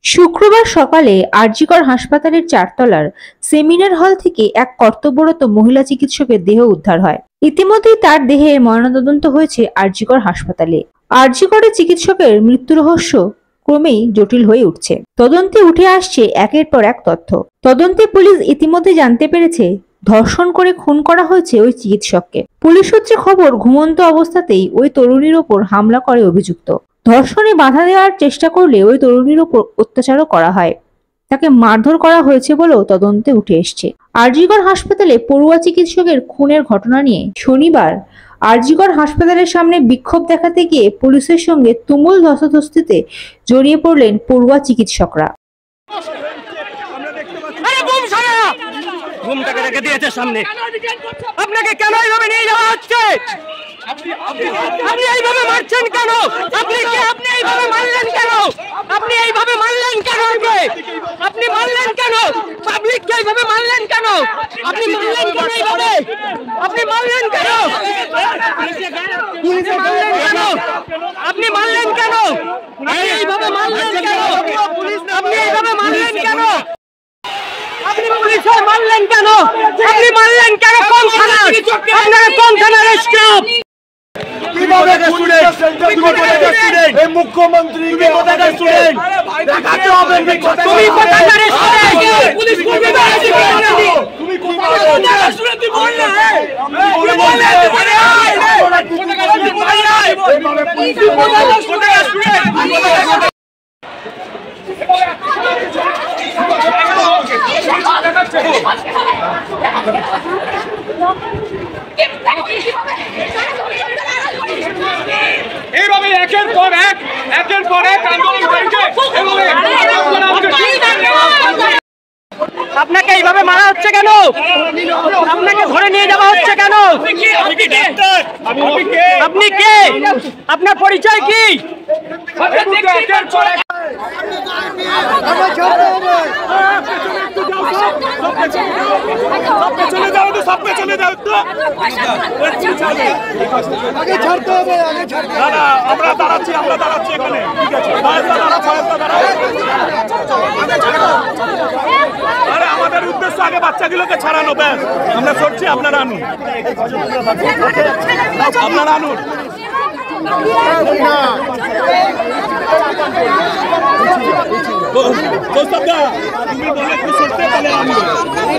শুক্রবার সকালে আরজিকর হাসপাতালের 4 তলার সেমিনার হল থেকে এক কর্তব্যরত মহিলা চিকিৎসকের দেহ উদ্ধার হয়। ইতিমধ্যেই তার দেহের ময়নাতদন্ত হয়েছে আরজিকর হাসপাতালে। আরজিকরের চিকিৎসকের মৃত্যু রহস্য ক্রমেই জটিল হয়ে উঠছে। তদন্তে উঠে আসছে একের পর এক তথ্য। তদন্তে পুলিশ ইতিমধ্যে জানতে পেরেছে ধর্ষণ করে খুন করা হয়েছে ওই চিকিৎসককে। পুলিশ সূত্রে খবর, ঘুমন্ত অবস্থাতেই ওই তরুণীর ওপর হামলা করে অভিযুক্ত। ধর্ষণে বাধা দেওয়ার চেষ্টা করলে ওই তরুণীর ওপর অত্যাচারও করা হয়। তাকে মারধর করা হয়েছে বলেও তদন্তে উঠে এসছে। আরজিকর হাসপাতালে পড়ুয়া চিকিৎসকের খুনের ঘটনা নিয়ে শনিবার আরজিকর হাসপাতালের সামনে বিক্ষোভ দেখাতে গিয়ে পুলিশের সঙ্গে তুমুল ধস্তাধস্তিতে জড়িয়ে পড়লেন পড়ুয়া চিকিৎসকরা। ঘুমটাকে রেখে দিয়েছে সামনে, আপনাকে কেন এইভাবে নিয়ে যাওয়া হচ্ছে? আপনি এইভাবে মারছেন কেন? আপনি এইভাবে মারলেন কেন? আপনি এইভাবে মারলেন কেন? আপনি মারলেন কেন? পাবলিককে এইভাবে মারলেন কেন? আপনি মারলেন কেন এইভাবে? আপনি মারলেন কেন? আপনি মারলেন কেন? আপনি এইভাবে মারলেন কেন? আপনি এইভাবে মারলেন কেন? আপনি পুলিশে মারলেন কেন? আপনি মারলেন কেন? কোন থানা? আপনারা কোন থানার স্টাফ? কিভাবে স্টুডেন্ট এই মুখ্যমন্ত্রী কোথাকার স্টুডেন্ট দেখাতে হবে। তুমি কোথাকার স্টুডেন্ট? পুলিশ করবে না। তুমি কোথাকার স্টুডেন্ট? তুই বল না। তুই বল না। কোথাকার স্টুডেন্ট? এইভাবে একের পর এক আন্দোলন হয়েছে। আপনাকে এইভাবে মারা হচ্ছে কেন? আপনাকে ধরে নিয়ে যাওয়া হচ্ছে কেন? আপনি কে? আপনার পরিচয় কি? চলে যাও তো, সবকে চলে যাও তো। আগে ছাড়তে হবে, আগে ছাড়তে হবে। না, আমরা দাঁড়াচ্ছি এখানে। ঠিক আছে, আরে আমাদের উদ্দেশ্য আগে বাচ্চাগুলোকে ছাড়ানো, ব্যাস। আমরা করছি, আপনারা আনুন, আপনারা আনুন। তুমি বলে একটু সরতে পারলে আমি দিয়ে দিচ্ছি।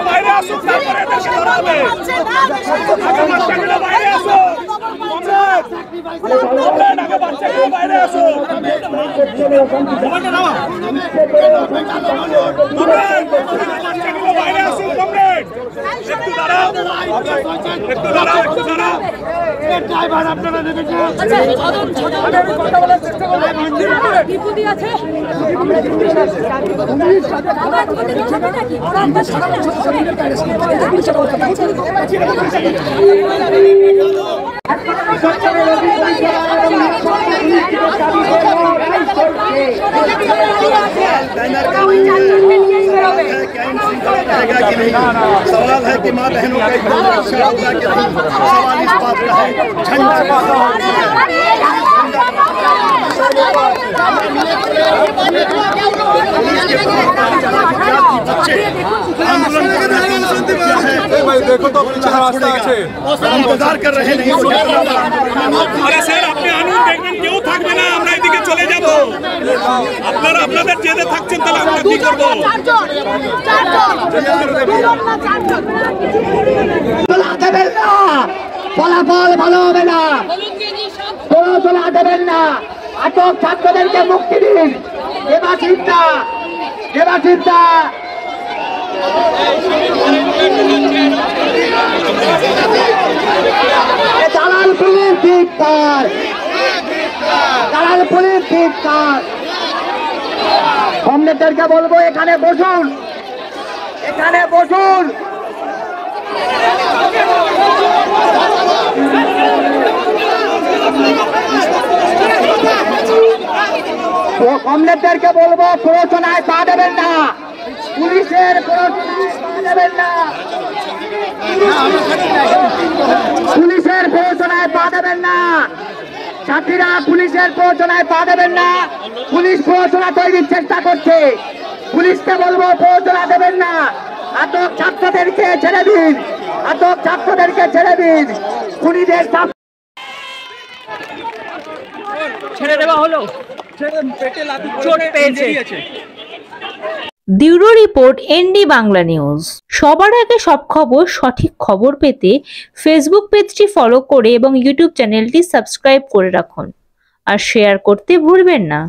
বাইরে আসুন, বাইরে আসো, বাইরে আসো। বাইরে আসুন, একটু দাঁড়াও, একটু দাঁড়াও, একটু দাঁড়াও। ড্রাইভার আপনারা দেখেছেন? सवाल है कि माँ बहनों का सवाल इस बात का है, झंडा देखो तो इंतजार कर रहे नहीं। अरे স্যার, আপনি আনুন, দেখবেন কেউ থাকবে না, আমরা এদিকে চলে যাব। আপনারা আপনাদের জেদে থাকছেন, তাহলে আমরা কি করবো? দেবেন না, ফলাফল ভালো হবে না, তোলা দেবেন না। আটক ছাত্রদেরকে মুক্তি দিন। দেবাচিন্তা দালাল পুলিশ ধিক্কার, দালাল পুলিশ ধিক্কার। কমরেডদেরকে বলবো এখানে বসুন, এখানে বসুন। কমরেডদেরকে বলবো প্ররোচনায় পা দেবেন না, পুলিশের প্ররোচনায় পা দেবেন না, পুলিশের প্ররোচনায় পা দেবেন না। সাথীরা পুলিশের প্ররোচনায় পা দেবেন না। পুলিশ প্ররোচনা তৈরির চেষ্টা করছে, পুলিশকে বলবো প্ররোচনা দেবেন না। আটক ছাত্রদেরকে ছেড়ে দিন, আটক ছাত্রদেরকে ছেড়ে দিন। খুনিদের ছেড়ে দেওয়া হলো, চোট পেয়েছে। Bureau report ND Bangla news. সবার আগে সব খবর, সঠিক খবর পেতে ফেসবুক পেজটি ফলো করে এবং ইউটিউব চ্যানেলটি সাবস্ক্রাইব করে রাখুন আর শেয়ার করতে ভুলবেন না।